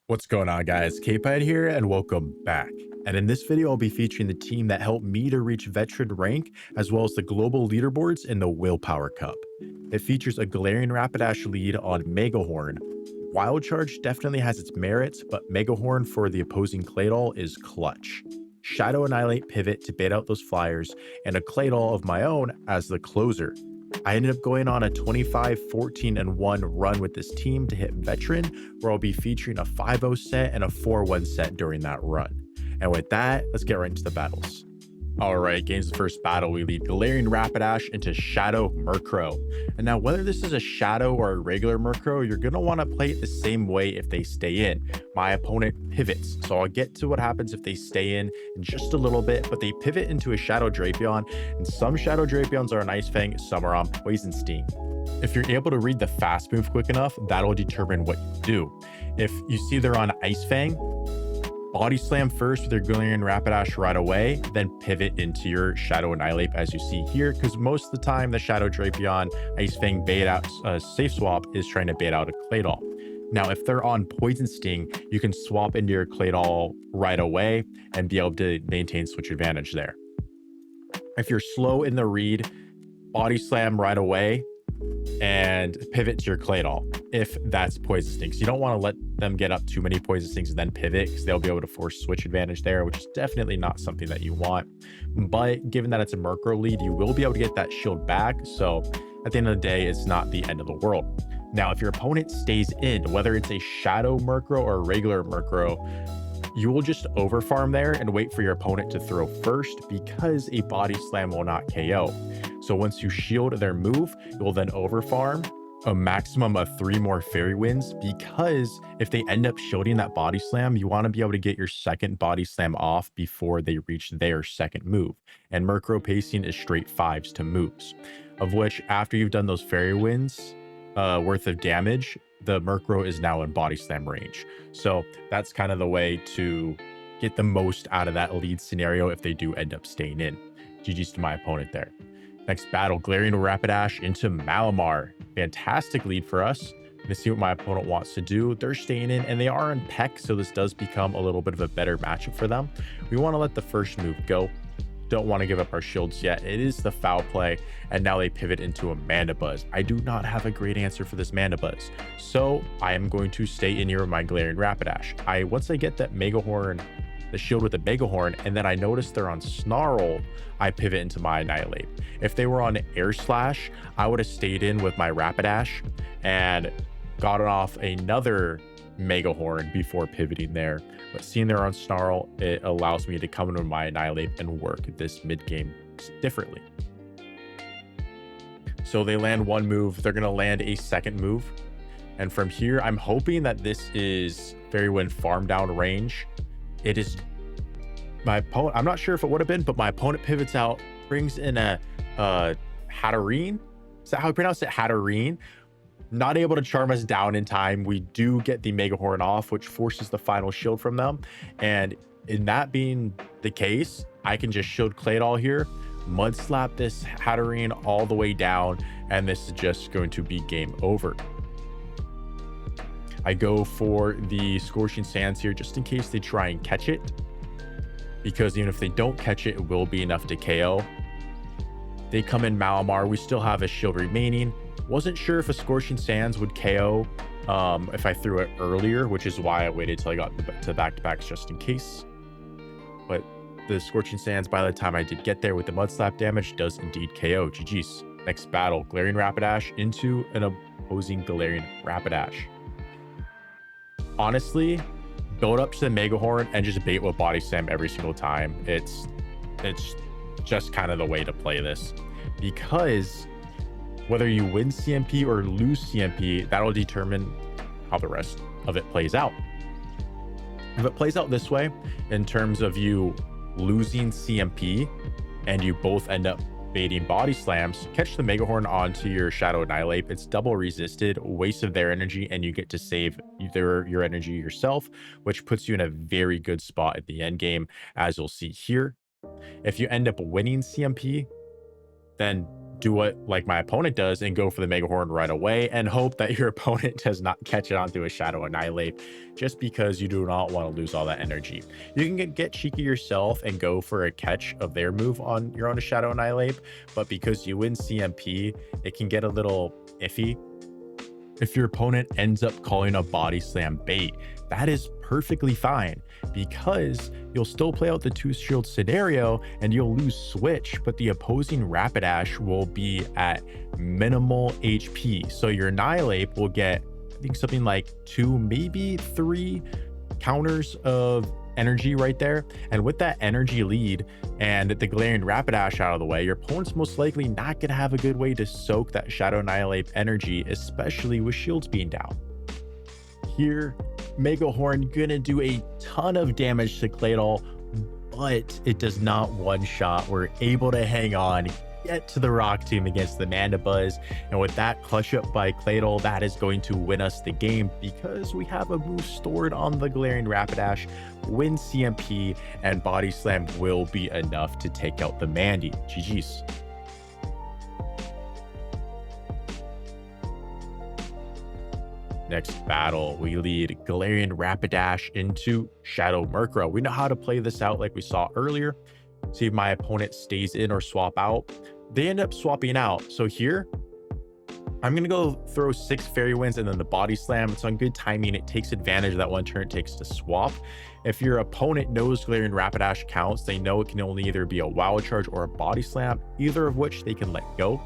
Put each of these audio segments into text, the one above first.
What's going on, guys? K-Pad here and welcome back. And in this video, I'll be featuring the team that helped me to reach veteran rank, as well as the global leaderboards in the Willpower Cup. It features a Galarian Rapidash lead on Megahorn. Wild Charge definitely has its merits, but Megahorn for the opposing Claydol is clutch. Shadow Annihilate pivot to bait out those flyers, and a Claydol of my own as the closer. I ended up going on a 25, 14, and 1 run with this team to hit veteran, where I'll be featuring a 5-0 set and a 4-1 set during that run. And with that, let's get right into the battles. All right, game's the first battle. We lead Galarian Rapidash into Shadow Murkrow. And now, whether this is a Shadow or a regular Murkrow, you're going to want to play it the same way if they stay in. My opponent pivots, so I'll get to what happens if they stay in just a little bit, but they pivot into a Shadow Drapion, and some Shadow Drapions are on Ice Fang, some are on Poison Sting. If you're able to read the fast move quick enough, that'll determine what you do. If you see they're on Ice Fang, Body Slam first with your Galarian Rapidash right away, then pivot into your Shadow Annihilate as you see here, because most of the time the Shadow Drapion Ice Fang bait out safe swap is trying to bait out a Claydol. Now, if they're on Poison Sting, you can swap into your Claydol right away and be able to maintain switch advantage there. If you're slow in the read, Body Slam right away and pivot to your Claydol if that's Poison Sting. So you don't want to let them get up too many Poison Stings and then pivot, because they'll be able to force switch advantage there, which is definitely not something that you want. But given that it's a Murkrow lead, you will be able to get that shield back. So at the end of the day, it's not the end of the world. Now, if your opponent stays in, whether it's a Shadow Murkrow or a regular Murkrow, you will just overfarm there and wait for your opponent to throw first, because a Body Slam will not KO. So once you shield their move, you will then overfarm a maximum of 3 more Fairy Winds, because if they end up shielding that Body Slam, you want to be able to get your second Body Slam off before they reach their second move. And Murkrow pacing is straight 5s to moves, of which after you've done those Fairy Winds worth of damage, the Murkrow is now in Body Slam range. So that's kind of the way to get the most out of that lead scenario if they do end up staying in. GG's to my opponent there. Next battle, Galarian Rapidash into Malamar. Fantastic lead for us. Let's see what my opponent wants to do. They're staying in, and they are in Peck, so this does become a little bit of a better matchup for them. We want to let the first move go. Don't want to give up our shields yet. It is the foul play, and now they pivot into a Mandibuzz. I do not have a great answer for this Mandibuzz, so I am going to stay in here with my Galarian Rapidash. Once I get that Megahorn, the shield with the Megahorn, and then I notice they're on Snarl, I pivot into my Annihilate. If they were on Air Slash, I would have stayed in with my Rapidash and gotten off another Megahorn before pivoting there. But seeing they're on Snarl, it allows me to come into my Annihilate and work this mid game differently. So they land one move, they're going to land a second move. And from here, I'm hoping that this is Fairy Wind farm down range. It is my opponent. I'm not sure if it would have been, but my opponent pivots out, brings in a Hatterene. Is that how I pronounce it? Hatterene. Not able to charm us down in time. We do get the Megahorn off, which forces the final shield from them. And in that being the case, I can just shield Claydol here, Mud Slap this Hatterene all the way down, and this is just going to be game over. I go for the Scorching Sands here just in case they try and catch it, because even if they don't catch it, it will be enough to KO. They come in Malamar. We still have a shield remaining. Wasn't sure if a Scorching Sands would KO if I threw it earlier, which is why I waited till I got to back-to-backs just in case. But the Scorching Sands, by the time I did get there with the Mud Slap damage, does indeed KO. GG's. Next battle, Galarian Rapidash into an opposing Galarian Rapidash. Honestly, build up to the Megahorn and just bait with Body Slam every single time. It's just kind of the way to play this, because whether you win CMP or lose CMP, that'll determine how the rest of it plays out. If it plays out this way, in terms of you losing CMP and you both end up baiting Body Slams, catch the Megahorn onto your Shadow Annihilate. It's double resisted, waste of their energy, and you get to save your energy yourself, which puts you in a very good spot at the end game, as you'll see here. If you end up winning CMP, then do what like my opponent does and go for the Mega Horn right away and hope that your opponent does not catch it onto a Shadow Annihilate, just because you do not want to lose all that energy. You can get cheeky yourself and go for a catch of their move on your own Shadow Annihilate, but because you win CMP, it can get a little iffy. If your opponent ends up calling a Body Slam bait, that is perfectly fine, because you'll still play out the 2-shield scenario and you'll lose switch, but the opposing Rapidash will be at minimal HP. So your Annihilate will get, I think, something like 2, maybe 3 counters of energy right there. And with that energy lead and the Galarian Rapidash out of the way, your opponent's most likely not going to have a good way to soak that Shadow Annihilate energy, especially with shields being down. Here, Mega Horn gonna do a ton of damage to Claydol, but it does not one-shot. We're able to hang on, get to the Rock Tomb against the Mandibuzz, and with that clutch up by Claydol, that is going to win us the game, because we have a move stored on the Galarian Rapidash, win CMP, and Body Slam will be enough to take out the Mandy. GG's. Next battle, we lead Galarian Rapidash into Shadow Murkrow. We know how to play this out like we saw earlier. See if my opponent stays in or swap out. They end up swapping out. So here, I'm going to go throw 6 Fairy Winds and then the Body Slam. It's on good timing. It takes advantage of that 1 turn it takes to swap. If your opponent knows Galarian Rapidash counts, they know it can only either be a Wild Charge or a Body Slam, either of which they can let go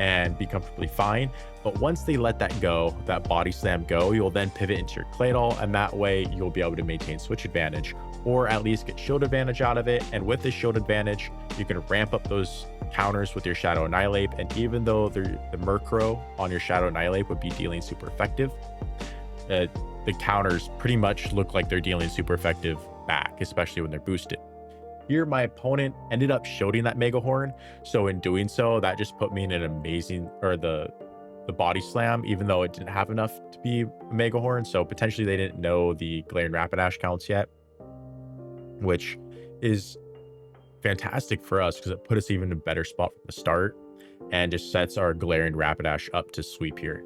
and be comfortably fine. But once they let that go, that Body Slam go, you'll then pivot into your Claydol, and that way you'll be able to maintain switch advantage, or at least get shield advantage out of it. And with the shield advantage, you can ramp up those counters with your Shadow Annihilate, and even though the Murkrow on your Shadow Annihilate would be dealing super effective, the counters pretty much look like they're dealing super effective back, especially when they're boosted. Here, my opponent ended up shielding that Mega Horn, so in doing so, that just put me in an amazing, or the Body Slam, even though it didn't have enough to be a Mega Horn, so potentially they didn't know the Galarian Rapidash counts yet, which is fantastic for us because it put us even in a better spot from the start and just sets our Galarian Rapidash up to sweep here.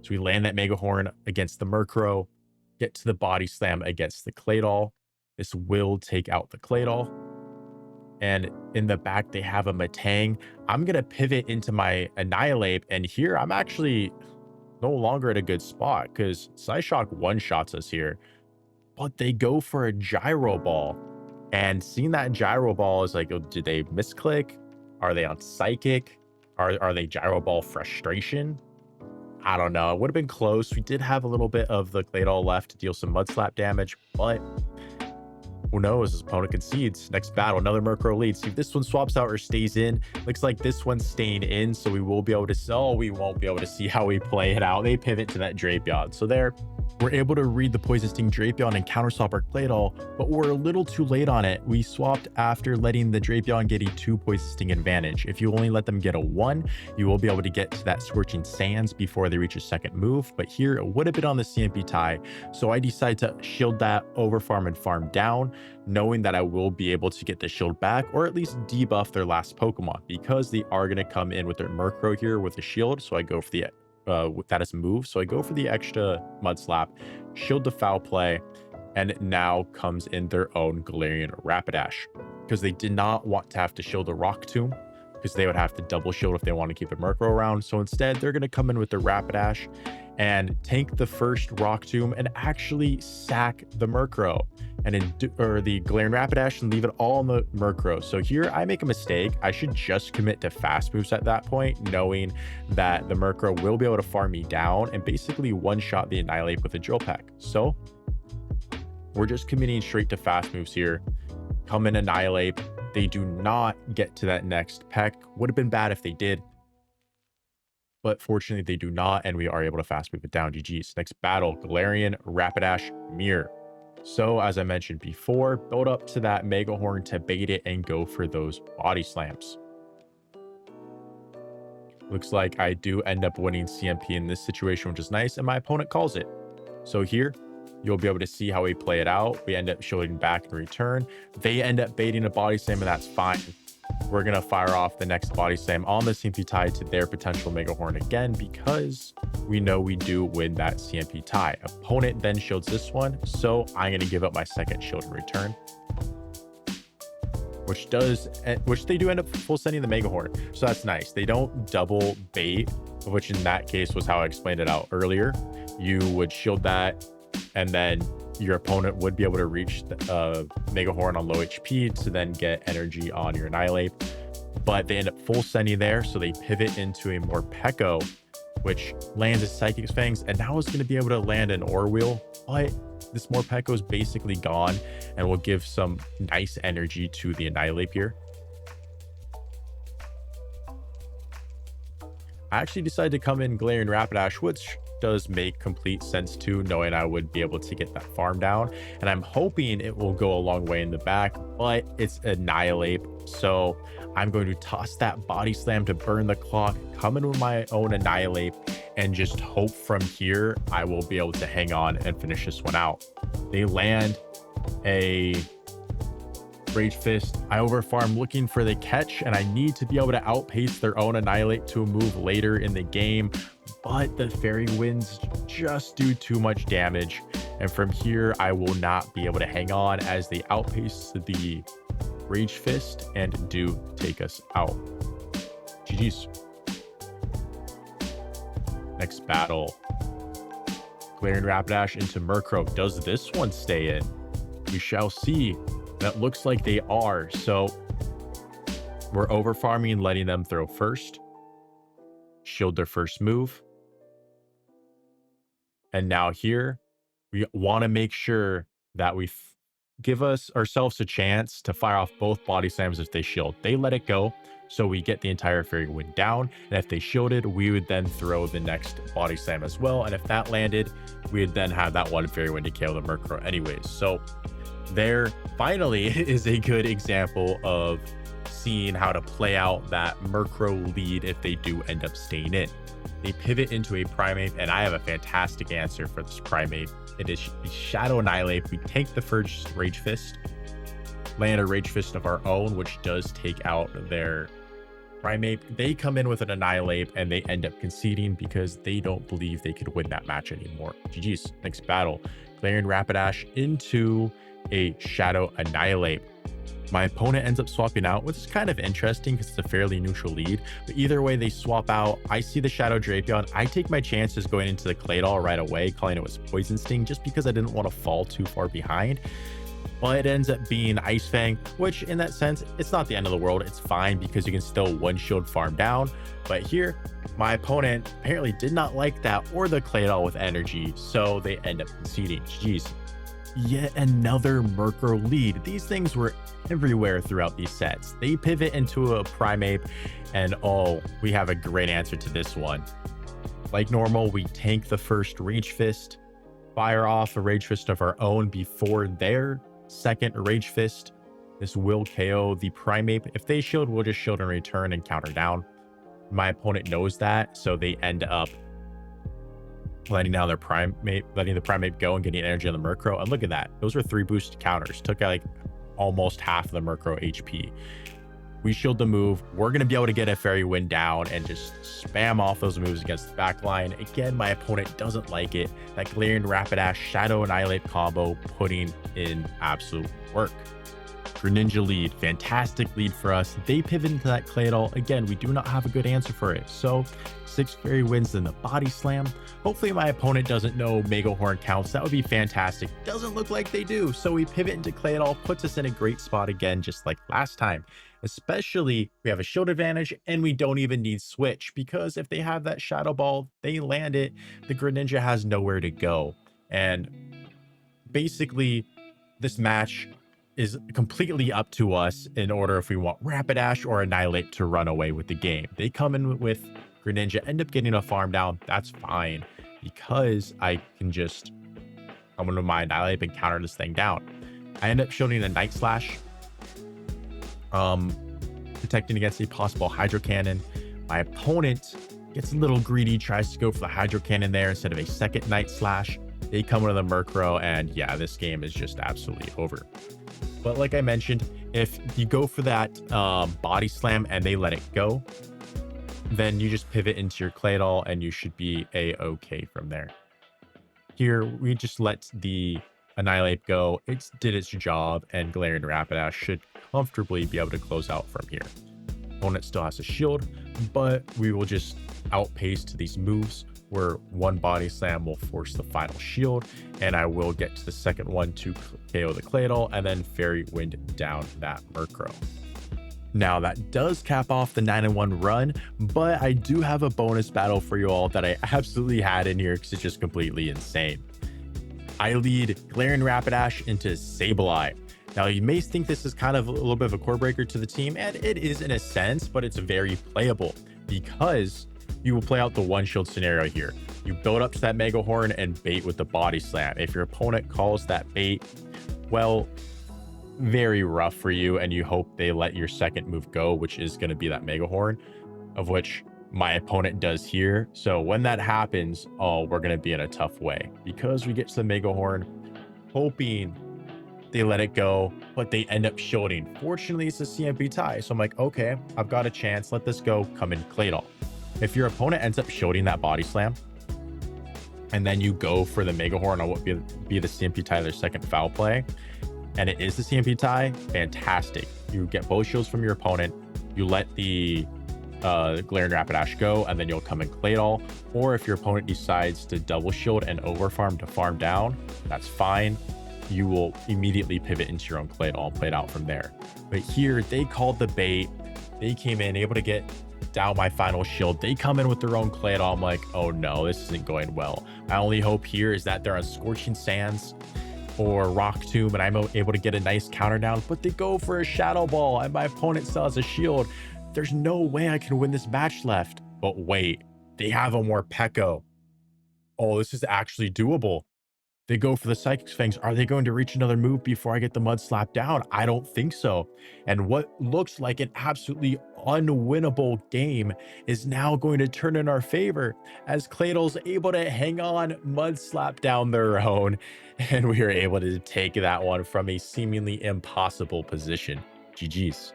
So we land that Mega Horn against the Murkrow, get to the Body Slam against the Claydol. This will take out the Claydol. And in the back, they have a Matang. I'm going to pivot into my Annihilate. And here, I'm actually no longer at a good spot because Psyshock one-shots us here. But they go for a Gyro Ball. And seeing that Gyro Ball is like, oh, did they misclick? Are they on Psychic? Are they Gyro Ball Frustration? I don't know. It would have been close. We did have a little bit of the Claydol left to deal some Mud Slap damage, but who knows? His opponent concedes. Next battle, another Murkrow lead. See if this one swaps out or stays in. Looks like this one's staying in, so we will be able to sell. We won't be able to see how we play it out. They pivot to that Drapion. So there, we're able to read the Poison Sting Drapion and counter swap our Claydol, but we're a little too late on it. We swapped after letting the Drapion get a 2 Poison Sting advantage. If you only let them get a 1, you will be able to get to that Scorching Sands before they reach a second move. But here, it would have been on the CMP tie, so I decided to shield that, over farm and farm down, knowing that I will be able to get the shield back, or at least debuff their last Pokemon, because they are going to come in with their Murkrow here with a shield. So I go for the that is a move, so I go for the extra Mud Slap, shield the Foul Play, and now comes in their own Galarian Rapidash, because they did not want to have to shield the Rock Tomb, because they would have to double shield if they want to keep a Murkrow around. So instead, they're going to come in with their Rapidash and tank the first Rock Tomb and actually sack the Murkrow and the Galarian Rapidash and leave it all on the Murkrow. So here I make a mistake. I should just commit to fast moves at that point, knowing that the Murkrow will be able to farm me down and basically one-shot the Annihilate with a Drill Peck. So we're just committing straight to fast moves here. Come in, Annihilate. They do not get to that next peck. Would have been bad if they did, but fortunately they do not, and we are able to fast move it down. GG's. Next battle, Galarian Rapidash Mirror. So as I mentioned before, build up to that Mega Horn to bait it and go for those Body Slams. Looks like I do end up winning CMP in this situation, which is nice, and my opponent calls it. So here, you'll be able to see how we play it out. We end up shielding back in return. They end up baiting a Body Slam, and that's fine. we're going to fire off the next Body Slam on the CMP tie to their potential Mega Horn again, because we know we do win that CMP tie. Opponent then shields this one, so I'm going to give up my second shield in return, which they do end up full sending the Mega Horn. So that's nice. They don't double bait, which in that case was how I explained it out earlier. You would shield that, and then your opponent would be able to reach the Mega Horn on low HP to then get energy on your Annihilate. But they end up full sending there, so they pivot into a Morpeko, which lands a Psychic Fangs, and now it's going to be able to land an Ore Wheel. But this Morpeko is basically gone and will give some nice energy to the Annihilate here. I actually decided to come in Galarian Rapidash, which does make complete sense too, knowing I would be able to get that farm down, and I'm hoping it will go a long way in the back, but it's Annihilate, so I'm going to toss that Body Slam to burn the clock, come in with my own Annihilate, and just hope from here I will be able to hang on and finish this one out. They land a Rage Fist. I overfarm looking for the catch, and I need to be able to outpace their own Annihilate to move later in the game, but the Fairy Winds just do too much damage, and from here I will not be able to hang on as they outpace the Rage Fist and do take us out. GG's. Next battle, Galarian Rapidash into Murkrow. Does this one stay in? We shall see. That looks like they are, so we're over farming, letting them throw first, shield their first move, and now here we want to make sure that we give ourselves a chance to fire off both Body Slams. If they shield, they let it go, so we get the entire Fairy Wind down, and if they shielded, we would then throw the next Body Slam as well, and if that landed, we would then have that one Fairy Wind to KO the Murkrow anyways. So there finally is a good example of seeing how to play out that Murkrow lead if they do end up staying in. They pivot into a Primeape, and I have a fantastic answer for this Primeape. It is Shadow Annihilate. We take the first Rage Fist, land a Rage Fist of our own, which does take out their Primeape. They come in with an Annihilate, and they end up conceding because they don't believe they could win that match anymore. GG's. Next battle, Galarian Rapidash into a Shadow Annihilate. My opponent ends up swapping out, which is kind of interesting because it's a fairly neutral lead, but either way they swap out. I see the Shadow Drapion. I take my chances going into the Claydol right away, calling it was Poison Sting, just because I didn't want to fall too far behind. But it ends up being Ice Fang, which in that sense, it's not the end of the world. It's fine because you can still one shield farm down. But here, my opponent apparently did not like that or the Claydol with energy, so they end up conceding. Jeez. Yet another Murkrow lead. These things were everywhere throughout these sets. They pivot into a Primeape, and oh, we have a great answer to this one. Like normal, we tank the first Rage Fist, fire off a Rage Fist of our own before their second Rage Fist. This will KO the Primeape. If they shield, we'll just shield in return and counter down. My opponent knows that, so they end up letting down their Primeape, letting the Primeape go and getting energy on the Murkrow. And look at that. Those were 3 boosted counters. Took like almost half of the Murkrow HP. We shield the move. We're going to be able to get a Fairy Wind down and just spam off those moves against the back line. Again, my opponent doesn't like it. That Galarian Rapidash Shadow Annihilate combo putting in absolute work. Greninja lead, fantastic lead for us. They pivot into that Claydol. Again, we do not have a good answer for it. So 6 Fairy Winds in the Body Slam. Hopefully my opponent doesn't know Mega Horn counts. That would be fantastic. Doesn't look like they do. So we pivot into Claydol, puts us in a great spot again, just like last time. Especially we have a shield advantage and we don't even need switch, because if they have that Shadow Ball, they land it, the Greninja has nowhere to go. And basically this match is completely up to us in order if we want Rapidash or Annihilate to run away with the game. They come in with Greninja, end up getting a farm down. That's fine, because I can just come into my Annihilate and counter this thing down. I end up shielding a Night Slash, protecting against a possible Hydro Cannon. My opponent gets a little greedy, tries to go for the Hydro Cannon there instead of a second Night Slash. They come into the Murkrow, and yeah, this game is just absolutely over. But like I mentioned, If you go for that body slam and they let it go, then you just pivot into your Claydol and you should be a-okay from there. Here, we just let the Annihilate go. It did its job, and Galarian Rapidash should comfortably be able to close out from here. Opponent still has a shield, but we will just outpace to these moves where one body slam will force the final shield, and I will get to the second one to KO the Claydol and then Fairy Wind down that Murkrow. Now that does cap off the 9-1 run, but I do have a bonus battle for you all that I absolutely had in here because it's just completely insane. I lead Galarian Rapidash into Sableye. Now you may think this is kind of a little bit of a core breaker to the team, and it is in a sense, but it's very playable because you will play out the one shield scenario here. You build up to that Mega Horn and bait with the body slam. If your opponent calls that bait, well, very rough for you, and you hope they let your second move go, which is going to be that Mega Horn, of which my opponent does here. So when that happens, oh, we're going to be in a tough way because we get to the Mega Horn hoping they let it go, but they end up shielding. Fortunately, it's a CMP tie, so I'm like, okay, I've got a chance, let this go, come in Claydol. If your opponent ends up shielding that body slam and then you go for the Mega Horn on what would be the CMP tie, their second foul play, and it is the CMP tie, fantastic. You get both shields from your opponent, you let the Galarian Rapidash go, and then you'll come in Claydol. Or if your opponent decides to double shield and over farm to farm down, that's fine. You will immediately pivot into your own Claydol and play it out from there. But here, they called the bait. They came in able to get down my final shield. They come in with their own Claydol. I'm like, oh no, this isn't going well. My only hope here is that they're on Scorching Sands or Rock Tomb, and I'm able to get a nice counter down, but they go for a Shadow Ball, and my opponent still has a shield. There's no way I can win this match left. But wait, they have a Morpeko. Oh, this is actually doable. They go for the Psychic Fangs. Are they going to reach another move before I get the Mud Slap down? I don't think so. And what looks like an absolutely unwinnable game is now going to turn in our favor as Claydol's able to hang on, Mud Slap down their own, and we are able to take that one from a seemingly impossible position. GG's.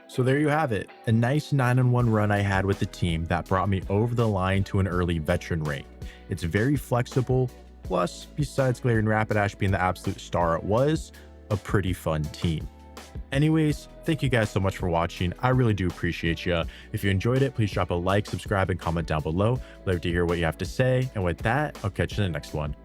So there you have it, a nice 9-1 run I had with the team that brought me over the line to an early veteran rank. It's very flexible, plus, besides Galarian Rapidash being the absolute star it was, a pretty fun team. Anyways, thank you guys so much for watching. I really do appreciate you. If you enjoyed it, please drop a like, subscribe, and comment down below. Love to hear what you have to say. And with that, I'll catch you in the next one.